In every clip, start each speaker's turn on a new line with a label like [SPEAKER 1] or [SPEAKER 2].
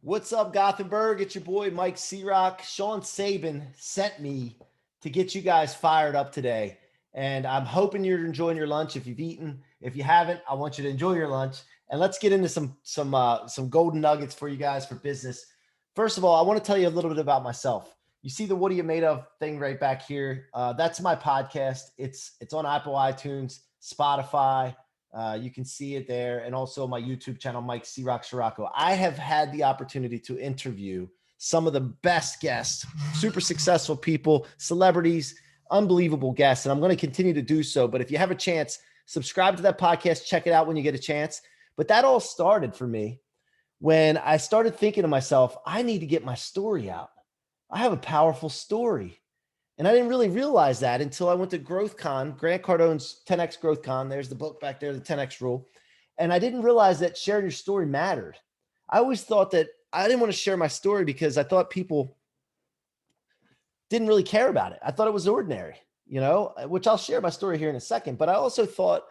[SPEAKER 1] What's up, Gothenburg? It's your boy, Mike C-Roc. Sean Saban sent me to get you guys fired up today. And I'm hoping you're enjoying your lunch. If you've eaten, if you haven't, I want you to enjoy your lunch. And let's get into some golden nuggets for you guys for business. First of all, I want to tell you a little bit about myself. You see the "What are you made of" thing right back here. That's my podcast. It's on Apple iTunes, Spotify. You can see it there, and also my YouTube channel, Mike C-Roc Ciorrocco. I have had the opportunity to interview some of the best guests, super successful people, celebrities, unbelievable guests, and I'm going to continue to do so. But if you have a chance, subscribe to that podcast, check it out when you get a chance. But that all started for me when I started thinking to myself, I need to get my story out. I have a powerful story. And I didn't really realize that until I went to GrowthCon, Grant Cardone's 10X GrowthCon. There's the book back there, the 10X rule. And I didn't realize that sharing your story mattered. I always thought that I didn't want to share my story because I thought people didn't really care about it. I thought it was ordinary, which I'll share my story here in a second. But I also thought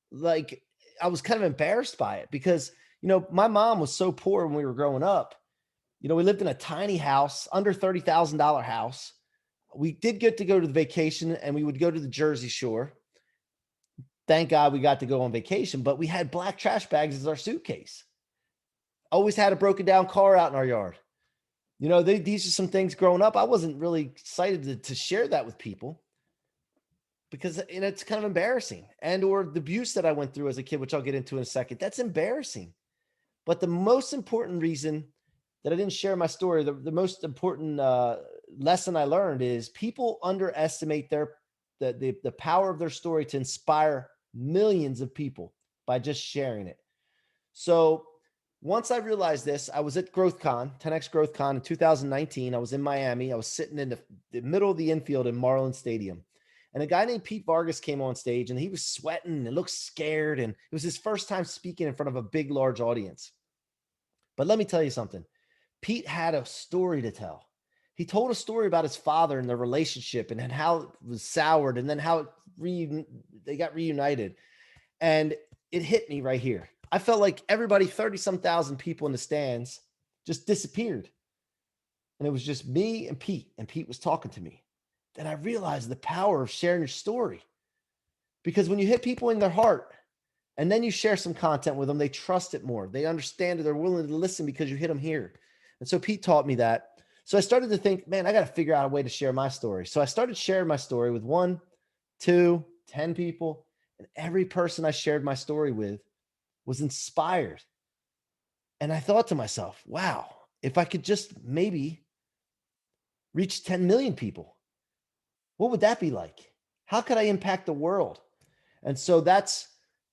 [SPEAKER 1] like I was kind of embarrassed by it because, my mom was so poor when we were growing up. We lived in a tiny house, under $30,000 house. We did get to go to the vacation and we would go to the Jersey Shore. Thank God we got to go on vacation, but we had black trash bags as our suitcase. Always had a broken down car out in our yard. These are some things growing up. I wasn't really excited to share that with people because it's kind of embarrassing, or the abuse that I went through as a kid, which I'll get into in a second. That's embarrassing. But the most important reason that I didn't share my story, the most important lesson I learned is people underestimate the power of their story to inspire millions of people by just sharing it. So once I realized this, I was at GrowthCon, 10X GrowthCon in 2019. I was in Miami. I was sitting in the middle of the infield in Marlins Stadium. And a guy named Pete Vargas came on stage and he was sweating and looked scared. And it was his first time speaking in front of a big, large audience. But let me tell you something. Pete had a story to tell. He told a story about his father and their relationship and how it was soured and then how they got reunited. And it hit me right here. I felt like everybody, 30-some thousand people in the stands just disappeared. And it was just me and Pete was talking to me. Then I realized the power of sharing your story. Because when you hit people in their heart and then you share some content with them, they trust it more. They understand it. They're willing to listen because you hit them here. And so Pete taught me that. So I started to think, man, I got to figure out a way to share my story. So I started sharing my story with 1, 2, 10 people. And every person I shared my story with was inspired. And I thought to myself, wow, if I could just maybe reach 10 million people, what would that be like? How could I impact the world? And so that's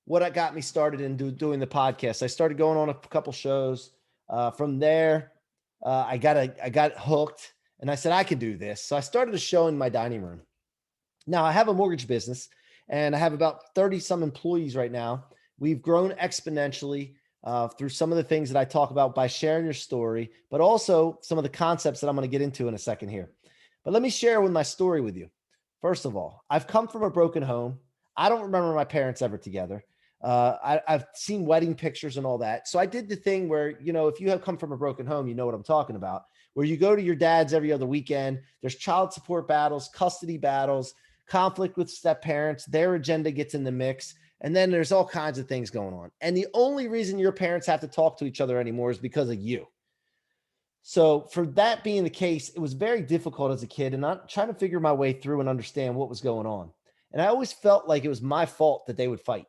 [SPEAKER 1] what got me started in doing the podcast. I started going on a couple shows. From there, I got hooked and I said, I could do this. So I started a show in my dining room. Now I have a mortgage business and I have about 30 some employees right now. We've grown exponentially through some of the things that I talk about by sharing your story, but also some of the concepts that I'm going to get into in a second here. But let me share my story with you. First of all, I've come from a broken home. I don't remember my parents ever together. I've seen wedding pictures and all that. So I did the thing where, if you have come from a broken home, you know what I'm talking about, where you go to your dad's every other weekend. There's child support battles, custody battles, conflict with step parents. Their agenda gets in the mix. And then there's all kinds of things going on. And the only reason your parents have to talk to each other anymore is because of you. So for that being the case, it was very difficult as a kid and I'm trying to figure my way through and understand what was going on. And I always felt like it was my fault that they would fight.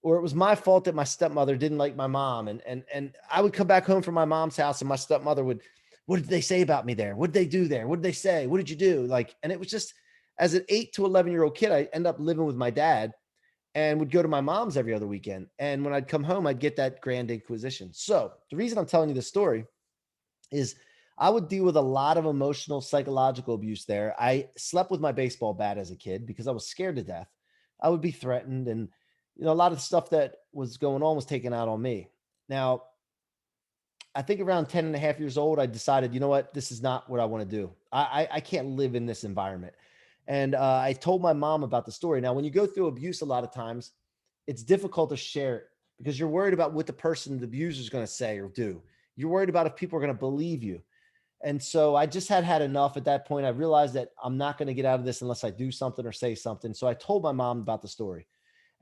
[SPEAKER 1] Or it was my fault that my stepmother didn't like my mom. And I would come back home from my mom's house and my stepmother would, what did they say about me there? What did they do there? What did they say? What did you do? And it was just, as an 8 to 11-year-old kid, I ended up living with my dad and would go to my mom's every other weekend. And when I'd come home, I'd get that grand inquisition. So the reason I'm telling you this story is I would deal with a lot of emotional, psychological abuse there. I slept with my baseball bat as a kid because I was scared to death. I would be threatened and a lot of the stuff that was going on was taken out on me. Now, I think around 10 and a half years old, I decided, you know what, this is not what I want to do. I can't live in this environment. And I told my mom about the story. Now, when you go through abuse, a lot of times it's difficult to share it because you're worried about what the person, the abuser, is going to say or do. You're worried about if people are going to believe you. And so I just had enough at that point. I realized that I'm not going to get out of this unless I do something or say something. So I told my mom about the story.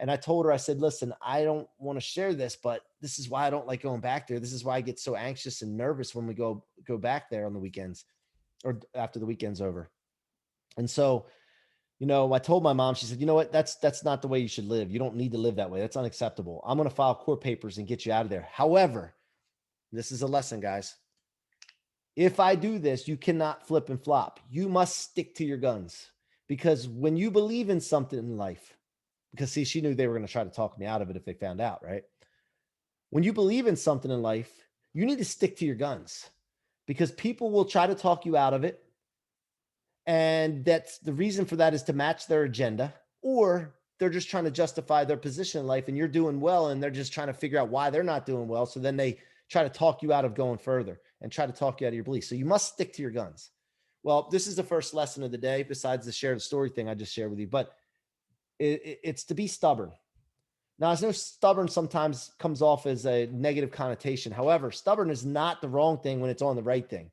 [SPEAKER 1] And I told her, I said, listen, I don't want to share this, but this is why I don't like going back there. This is why I get so anxious and nervous when we go back there on the weekends or after the weekend's over. And so, I told my mom, she said, you know what, that's not the way you should live. You don't need to live that way. That's unacceptable. I'm going to file court papers and get you out of there. However, this is a lesson, guys. If I do this, you cannot flip and flop. You must stick to your guns, because when you believe in something in life, because see, she knew they were going to try to talk me out of it if they found out, right? When you believe in something in life, you need to stick to your guns, because people will try to talk you out of it. And that's the reason for that is to match their agenda, or they're just trying to justify their position in life, and you're doing well and they're just trying to figure out why they're not doing well. So then they try to talk you out of going further and try to talk you out of your beliefs. So you must stick to your guns. Well, this is the first lesson of the day, besides the share the story thing I just shared with you, but it's to be stubborn. Now, I know stubborn sometimes comes off as a negative connotation. However, stubborn is not the wrong thing when it's on the right thing.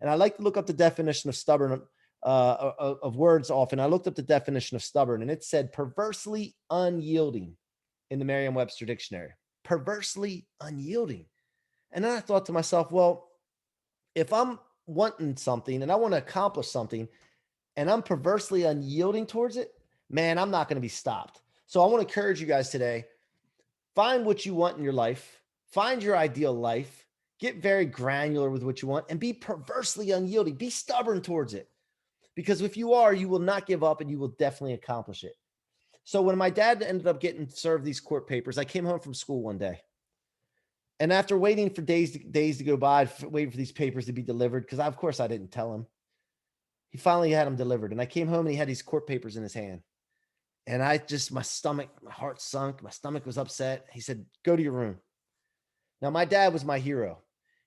[SPEAKER 1] And I like to look up the definition of stubborn of words often. I looked up the definition of stubborn, and it said perversely unyielding in the Merriam-Webster dictionary. Perversely unyielding. And then I thought to myself, well, if I'm wanting something and I want to accomplish something and I'm perversely unyielding towards it, man, I'm not going to be stopped. So I want to encourage you guys today, find what you want in your life, find your ideal life, get very granular with what you want, and be perversely unyielding. Be stubborn towards it. Because if you are, you will not give up and you will definitely accomplish it. So when my dad ended up getting served these court papers, I came home from school one day. And after waiting for days to go by, waiting for these papers to be delivered, because of course I didn't tell him, he finally had them delivered. And I came home and he had these court papers in his hand. And my heart sunk. My stomach was upset. He said, go to your room. Now, my dad was my hero.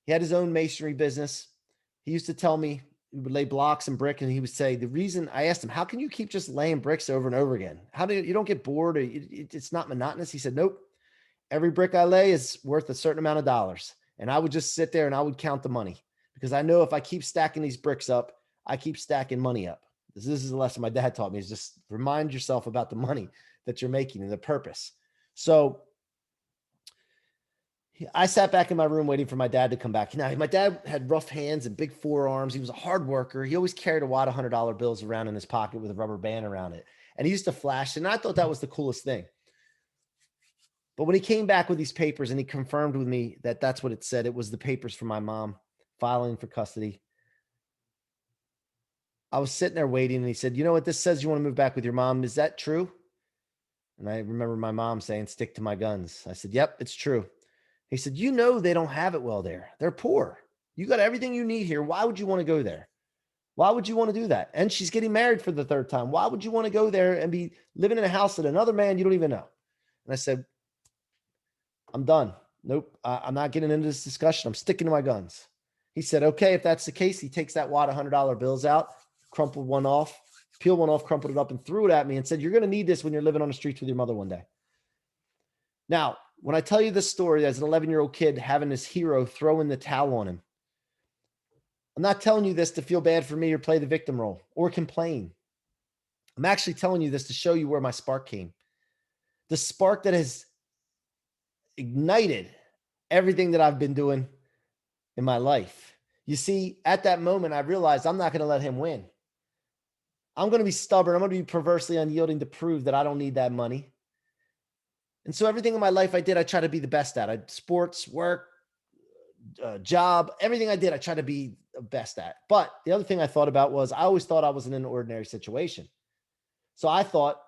[SPEAKER 1] He had his own masonry business. He used to tell me, he would lay blocks and brick, and he would say, the reason I asked him, how can you keep just laying bricks over and over again? How do you don't get bored? Or it's not monotonous? He said, nope. Every brick I lay is worth a certain amount of dollars. And I would just sit there and I would count the money, because I know if I keep stacking these bricks up, I keep stacking money up. This is the lesson my dad taught me, is just remind yourself about the money that you're making and the purpose. So I sat back in my room waiting for my dad to come back. Now, my dad had rough hands and big forearms. He was a hard worker. He always carried a wad of $100 bills around in his pocket with a rubber band around it. And he used to flash. And I thought that was the coolest thing. But when he came back with these papers and he confirmed with me that that's what it said, it was the papers for my mom filing for custody. I was sitting there waiting, and he said, you know what, this says you want to move back with your mom. Is that true? And I remember my mom saying, stick to my guns. I said, yep, it's true. He said, you know, they don't have it well there. They're poor. You got everything you need here. Why would you want to go there? Why would you want to do that? And she's getting married for the third time. Why would you want to go there and be living in a house with another man you don't even know? And I said, I'm done. Nope. I'm not getting into this discussion. I'm sticking to my guns. He said, okay, if that's the case. He takes that wad of $100 bills out, crumpled one off, peeled one off, crumpled it up, and threw it at me and said, you're going to need this when you're living on the streets with your mother one day. Now, when I tell you this story as an 11-year-old kid having this hero throwing the towel on him, I'm not telling you this to feel bad for me or play the victim role or complain. I'm actually telling you this to show you where my spark came. The spark that has ignited everything that I've been doing in my life. You see, at that moment, I realized I'm not going to let him win. I'm going to be stubborn. I'm going to be perversely unyielding to prove that I don't need that money. And so everything in my life I did, I try to be the best at. Sports, work, job, everything I did, I try to be the best at. But the other thing I thought about was I always thought I was in an ordinary situation. So I thought,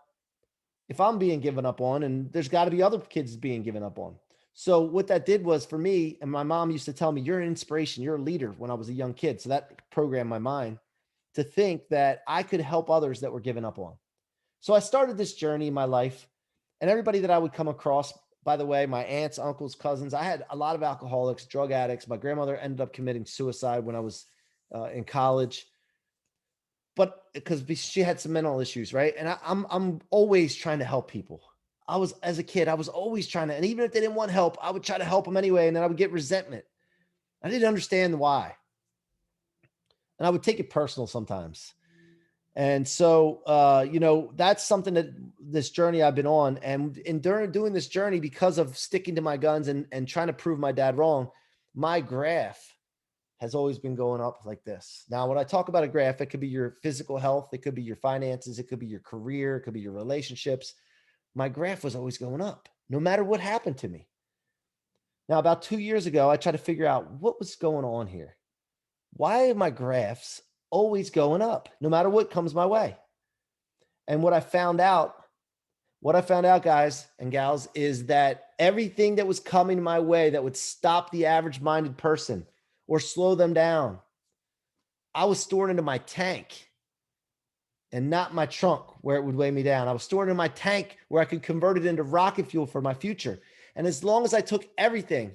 [SPEAKER 1] if I'm being given up on, and there's got to be other kids being given up on. So what that did was for me, and my mom used to tell me, you're an inspiration, you're a leader when I was a young kid. So that programmed my mind to think that I could help others that were given up on. So I started this journey in my life, and everybody that I would come across, by the way, my aunts, uncles, cousins, I had a lot of alcoholics, drug addicts. My grandmother ended up committing suicide when I was in college. But because she had some mental issues, right? And I'm always trying to help people. As a kid, I was always trying to, and even if they didn't want help, I would try to help them anyway. And then I would get resentment. I didn't understand why. And I would take it personal sometimes. And so, that's something that this journey I've been on. And during doing this journey, because of sticking to my guns and trying to prove my dad wrong, my graph has always been going up like this. Now, when I talk about a graph, it could be your physical health, it could be your finances, it could be your career, it could be your relationships. My graph was always going up, no matter what happened to me. Now, about 2 years ago, I tried to figure out what was going on here. Why are my graphs always going up, no matter what comes my way? And what I found out, guys and gals, is that everything that was coming my way that would stop the average minded person or slow them down, I was storing into my tank and not my trunk where it would weigh me down. I was storing in my tank where I could convert it into rocket fuel for my future. And as long as I took everything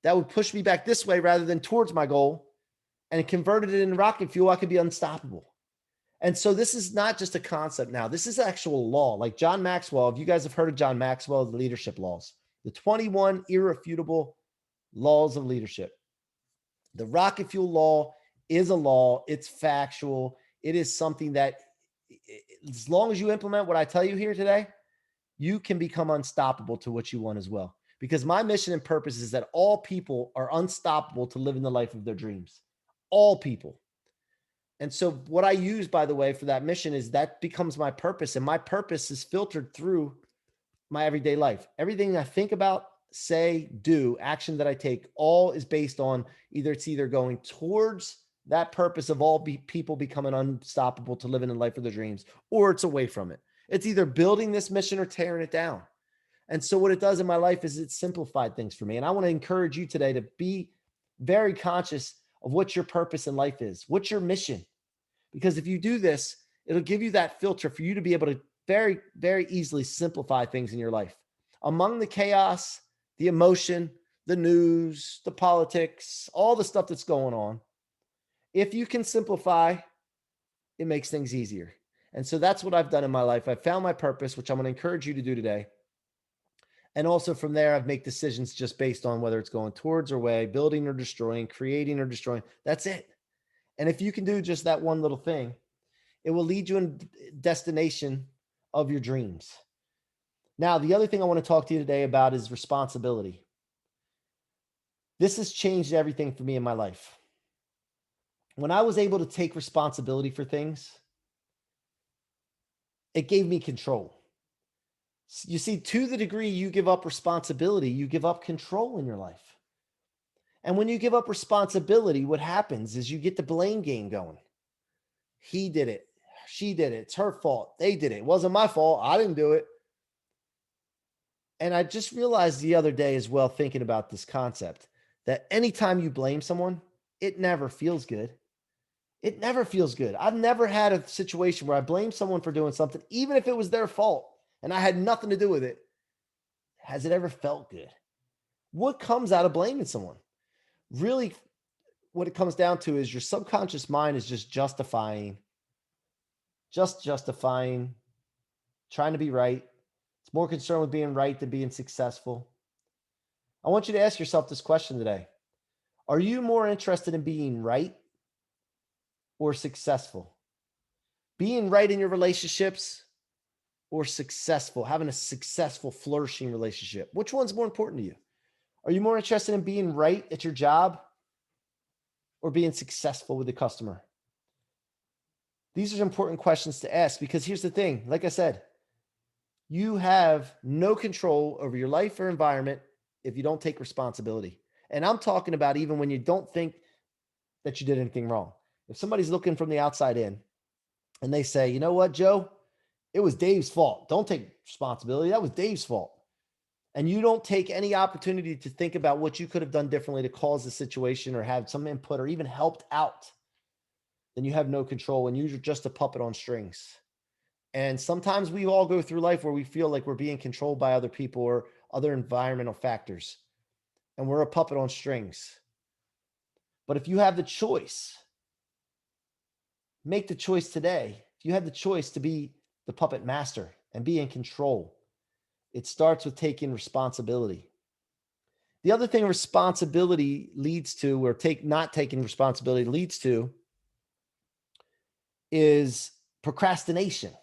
[SPEAKER 1] that would push me back this way rather than towards my goal and converted it into rocket fuel, I could be unstoppable. And so this is not just a concept now. This is actual law. Like John Maxwell, if you guys have heard of John Maxwell, the leadership laws, the 21 irrefutable laws of leadership. The rocket fuel law is a law. It's factual. It is something that, as long as you implement what I tell you here today, you can become unstoppable to what you want as well. Because my mission and purpose is that all people are unstoppable to live in the life of their dreams. All people. And so what I use, by the way, for that mission is that becomes my purpose. And my purpose is filtered through my everyday life. Everything I think about, say, do, action that I take, all is based on either going towards that purpose of all people becoming unstoppable to live in the life of their dreams, or it's away from it. It's either building this mission or tearing it down. And so what it does in my life is it simplified things for me. And I want to encourage you today to be very conscious of what your purpose in life is. What's your mission? Because if you do this, it'll give you that filter for you to be able to very, very easily simplify things in your life. Among the chaos, the emotion, the news, the politics, all the stuff that's going on, if you can simplify, it makes things easier. And so that's what I've done in my life. I found my purpose, which I'm going to encourage you to do today. And also from there, I've made decisions just based on whether it's going towards or away, building or destroying, creating or destroying. That's it. And if you can do just that one little thing, it will lead you in destination of your dreams. Now, the other thing I want to talk to you today about is responsibility. This has changed everything for me in my life. When I was able to take responsibility for things, it gave me control. You see, to the degree you give up responsibility, you give up control in your life. And when you give up responsibility, what happens is you get the blame game going. He did it. She did it. It's her fault. They did it. It wasn't my fault. I didn't do it. And I just realized the other day as well, thinking about this concept, that anytime you blame someone, it never feels good. It never feels good. I've never had a situation where I blame someone for doing something, even if it was their fault and I had nothing to do with it. Has it ever felt good? What comes out of blaming someone? Really, what it comes down to is your subconscious mind is just justifying, trying to be right. It's more concerned with being right than being successful. I want you to ask yourself this question today. Are you more interested in being right or successful? Being right in your relationships or successful, having a successful, flourishing relationship? Which one's more important to you? Are you more interested in being right at your job or being successful with the customer? These are important questions to ask, because here's the thing. Like I said, you have no control over your life or environment if you don't take responsibility. And I'm talking about even when you don't think that you did anything wrong. If somebody's looking from the outside in and they say, you know what, Joe, it was Dave's fault. Don't take responsibility. That was Dave's fault. And you don't take any opportunity to think about what you could have done differently to cause the situation or have some input or even helped out, then you have no control and you're just a puppet on strings. And sometimes we all go through life where we feel like we're being controlled by other people or other environmental factors, and we're a puppet on strings. But if you have the choice, make the choice today. If you have the choice to be the puppet master and be in control, it starts with taking responsibility. The other thing responsibility leads to, or not taking responsibility leads to, is procrastination.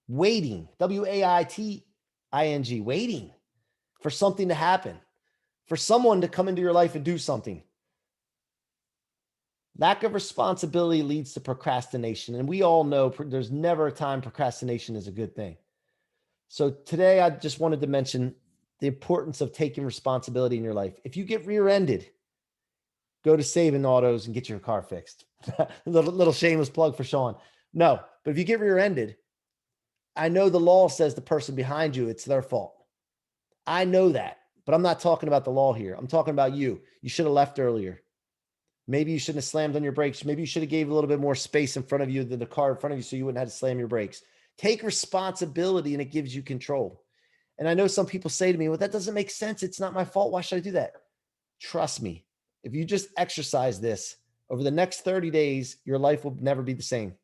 [SPEAKER 1] Waiting, waiting, waiting for something to happen, for someone to come into your life and do something. Lack of responsibility leads to procrastination. And we all know there's never a time procrastination is a good thing. So today I just wanted to mention the importance of taking responsibility in your life. If you get rear-ended, go to Saving Autos and get your car fixed. little shameless plug for Sean. No, but if you get rear-ended, I know the law says the person behind you, it's their fault. I know that, but I'm not talking about the law here. I'm talking about you. You should have left earlier. Maybe you shouldn't have slammed on your brakes. Maybe you should have gave a little bit more space in front of you than the car in front of you so you wouldn't have to slam your brakes. Take responsibility and it gives you control. And I know some people say to me, well, that doesn't make sense. It's not my fault. Why should I do that? Trust me. If you just exercise this over the next 30 days, your life will never be the same.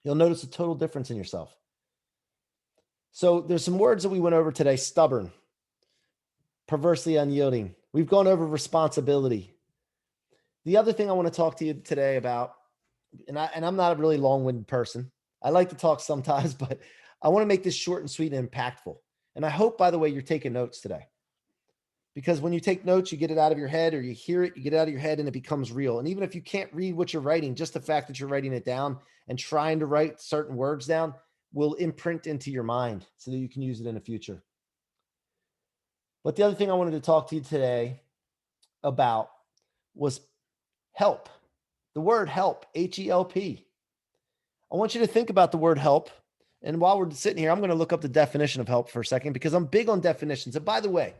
[SPEAKER 1] You'll notice a total difference in yourself. So there's some words that we went over today: stubborn, perversely unyielding. We've gone over responsibility. The other thing I want to talk to you today about, and I'm not a really long-winded person. I like to talk sometimes, but I want to make this short and sweet and impactful. And I hope, by the way, you're taking notes today. Because when you take notes, you get it out of your head, or you hear it, you get it out of your head, and it becomes real. And even if you can't read what you're writing, just the fact that you're writing it down and trying to write certain words down will imprint into your mind so that you can use it in the future. But the other thing I wanted to talk to you today about was help. The word help, H-E-L-P. I want you to think about the word help. And while we're sitting here, I'm going to look up the definition of help for a second, because I'm big on definitions. And by the way,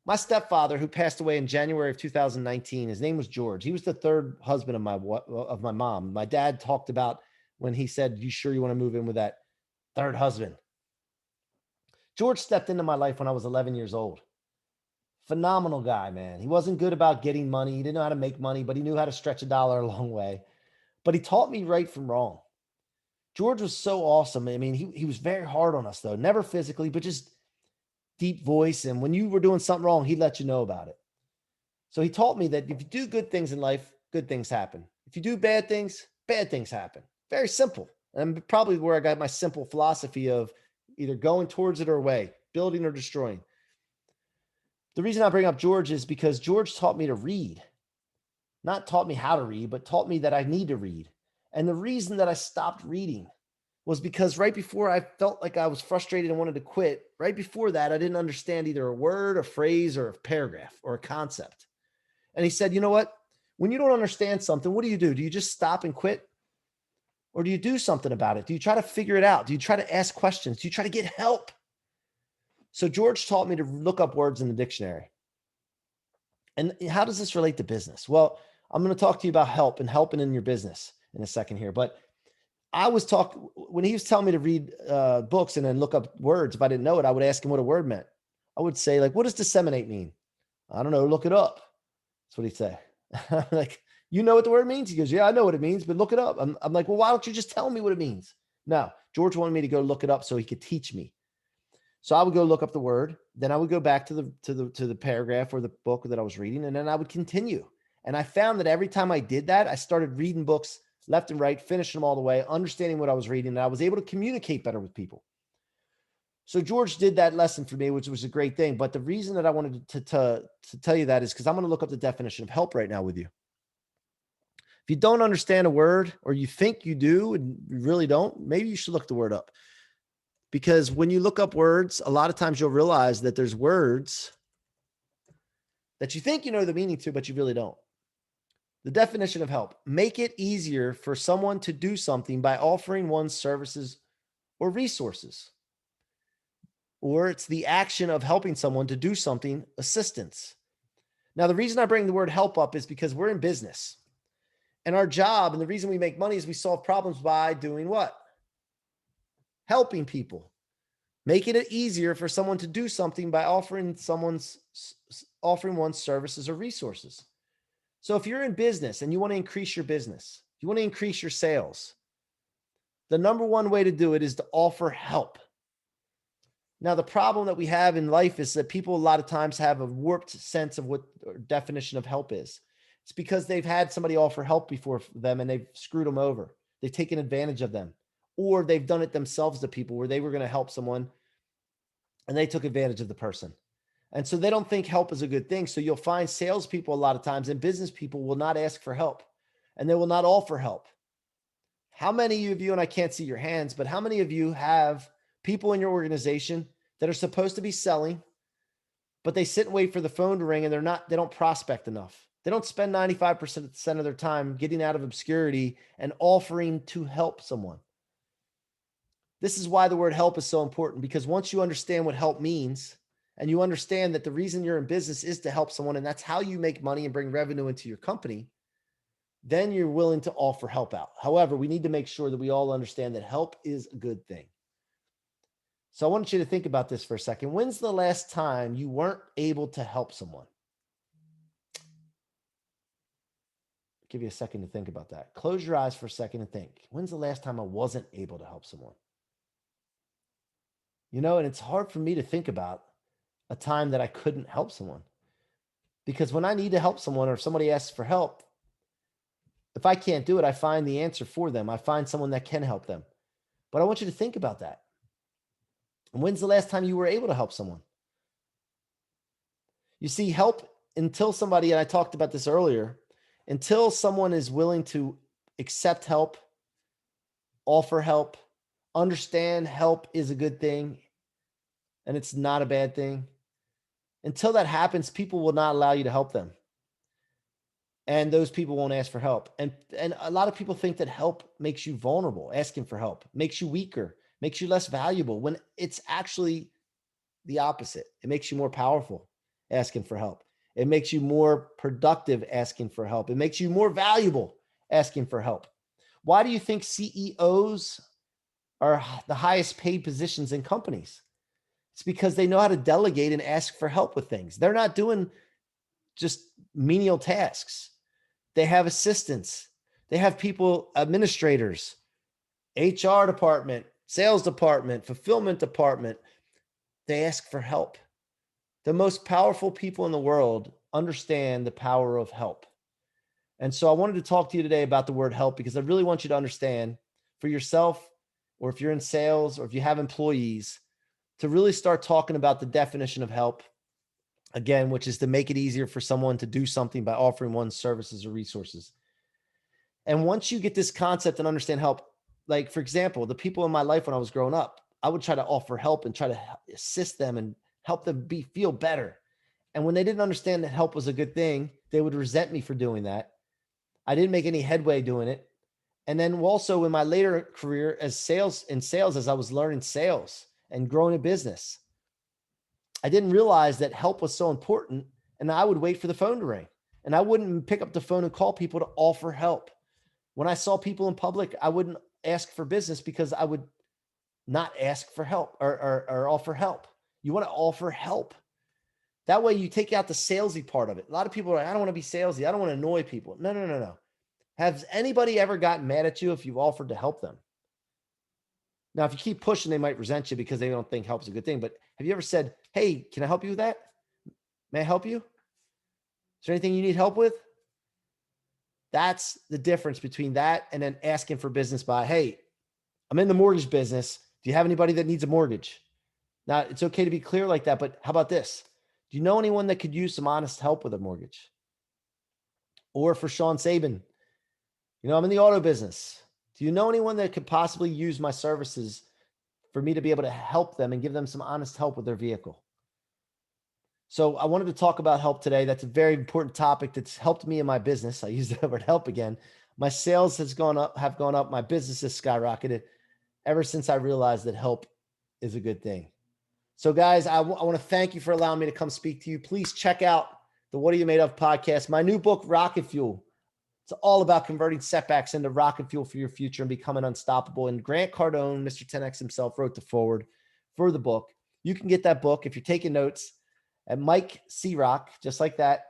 [SPEAKER 1] my stepfather, who passed away in January of 2019, his name was George. He was the third husband of my mom. My dad talked about when he said, "You sure you want to move in with that third husband?" George stepped into my life when I was 11 years old. Phenomenal guy, man. He wasn't good about getting money. He didn't know how to make money, but he knew how to stretch a dollar a long way. But he taught me right from wrong. George was so awesome. I mean, he was very hard on us, though. Never physically, but just deep voice. And when you were doing something wrong, he'd let you know about it. So he taught me that if you do good things in life, good things happen. If you do bad things happen. Very simple. And probably where I got my simple philosophy of either going towards it or away, building or destroying. The reason I bring up George is because George taught me to read. Not taught me how to read, but taught me that I need to read. And the reason that I stopped reading was because right before I felt like I was frustrated and wanted to quit, right before that, I didn't understand either a word, a phrase, or a paragraph, or a concept. And he said, you know what? When you don't understand something, what do? Do you just stop and quit? Or do you do something about it? Do you try to figure it out? Do you try to ask questions? Do you try to get help? So George taught me to look up words in the dictionary. And how does this relate to business? Well, I'm going to talk to you about help and helping in your business in a second here. But I was talking, when he was telling me to read books and then look up words, if I didn't know it, I would ask him what a word meant. I would say, like, what does disseminate mean? I don't know, look it up. That's what he'd say. I'm like, you know what the word means? He goes, yeah, I know what it means, but look it up. I'm like, well, why don't you just tell me what it means? No, George wanted me to go look it up so he could teach me. So I would go look up the word. Then I would go back to the paragraph or the book that I was reading, and then I would continue. And I found that every time I did that, I started reading books left and right, finishing them all the way, understanding what I was reading, and I was able to communicate better with people. So George did that lesson for me, which was a great thing. But the reason that I wanted to tell you that is because I'm going to look up the definition of help right now with you. If you don't understand a word, or you think you do and you really don't, maybe you should look the word up. Because when you look up words, a lot of times you'll realize that there's words that you think you know the meaning to, but you really don't. The definition of help: make it easier for someone to do something by offering one's services or resources. Or it's the action of helping someone to do something, assistance. Now, the reason I bring the word help up is because we're in business. And our job, and the reason we make money, is we solve problems by doing what? Helping people. Making it easier for someone to do something by offering one's services or resources. So if you're in business and you want to increase your business, you want to increase your sales, the number one way to do it is to offer help. Now, the problem that we have in life is that people a lot of times have a warped sense of what or definition of help is. It's because they've had somebody offer help before them and they've screwed them over. They've taken advantage of them, or they've done it themselves to people where they were going to help someone and they took advantage of the person. And so they don't think help is a good thing. So you'll find salespeople a lot of times and business people will not ask for help and they will not offer help. How many of you, and I can't see your hands, but how many of you have people in your organization that are supposed to be selling, but they sit and wait for the phone to ring and they don't prospect enough. They don't spend 95% of their time getting out of obscurity and offering to help someone. This is why the word help is so important, because once you understand what help means and you understand that the reason you're in business is to help someone and that's how you make money and bring revenue into your company, then you're willing to offer help out. However, we need to make sure that we all understand that help is a good thing. So I want you to think about this for a second. When's the last time you weren't able to help someone? I'll give you a second to think about that. Close your eyes for a second and think. When's the last time I wasn't able to help someone? You know, and it's hard for me to think about a time that I couldn't help someone. Because when I need to help someone or if somebody asks for help, if I can't do it, I find the answer for them. I find someone that can help them. But I want you to think about that. And when's the last time you were able to help someone? You see, help until somebody, and I talked about this earlier, until someone is willing to accept help, offer help, understand help is a good thing, and it's not a bad thing. Until that happens, people will not allow you to help them. And those people won't ask for help. And a lot of people think that help makes you vulnerable. Asking for help makes you weaker, makes you less valuable, when it's actually the opposite. It makes you more powerful asking for help. It makes you more productive asking for help. It makes you more valuable asking for help. Why do you think CEOs are the highest paid positions in companies? It's because they know how to delegate and ask for help with things. They're not doing just menial tasks. They have assistants. They have people, administrators, HR department, sales department, fulfillment department. They ask for help. The most powerful people in the world understand the power of help. And so I wanted to talk to you today about the word help, because I really want you to understand for yourself, or if you're in sales or if you have employees, to really start talking about the definition of help. Again, which is to make it easier for someone to do something by offering one services or resources. And once you get this concept and understand help, like for example, the people in my life when I was growing up, I would try to offer help and try to assist them and help them feel better. And when they didn't understand that help was a good thing, they would resent me for doing that. I didn't make any headway doing it. And then also in my later career as as I was learning sales and growing a business, I didn't realize that help was so important. And I would wait for the phone to ring and I wouldn't pick up the phone and call people to offer help. When I saw people in public, I wouldn't ask for business because I would not ask for help or offer help. You want to offer help. That way you take out the salesy part of it. A lot of people are like, I don't want to be salesy. I don't want to annoy people. No. Has anybody ever gotten mad at you if you've offered to help them? Now, if you keep pushing, they might resent you because they don't think help's a good thing. But have you ever said, hey, can I help you with that? May I help you? Is there anything you need help with? That's the difference between that and then asking for business by, hey, I'm in the mortgage business. Do you have anybody that needs a mortgage? Now, it's okay to be clear like that, but how about this? Do you know anyone that could use some honest help with a mortgage? Or for Sean Sabin, I'm in the auto business. Do you know anyone that could possibly use my services for me to be able to help them and give them some honest help with their vehicle? So I wanted to talk about help today. That's a very important topic that's helped me in my business. I use the word help again. My sales have gone up. My business has skyrocketed ever since I realized that help is a good thing. So guys, I want to thank you for allowing me to come speak to you. Please check out the What Are You Made Of podcast, my new book, Rocket Fuel. It's all about converting setbacks into rocket fuel for your future and becoming unstoppable. And Grant Cardone, Mr. 10X himself, wrote the foreword for the book. You can get that book if you're taking notes at Mike C-Roc, just like that,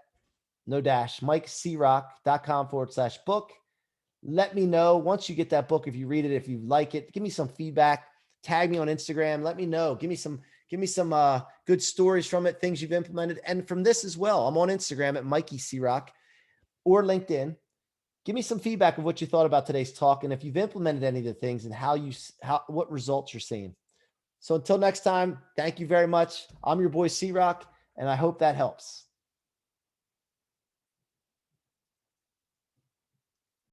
[SPEAKER 1] no dash, MikeCroc.com/book. Let me know once you get that book, if you read it, if you like it, give me some feedback, tag me on Instagram. Let me know. Give me some Give me some good stories from it, things you've implemented. And from this as well, I'm on Instagram at Mikey C-Roc or LinkedIn. Give me some feedback of what you thought about today's talk and if you've implemented any of the things and what results you're seeing. So until next time, thank you very much. I'm your boy C-Roc, and I hope that helps.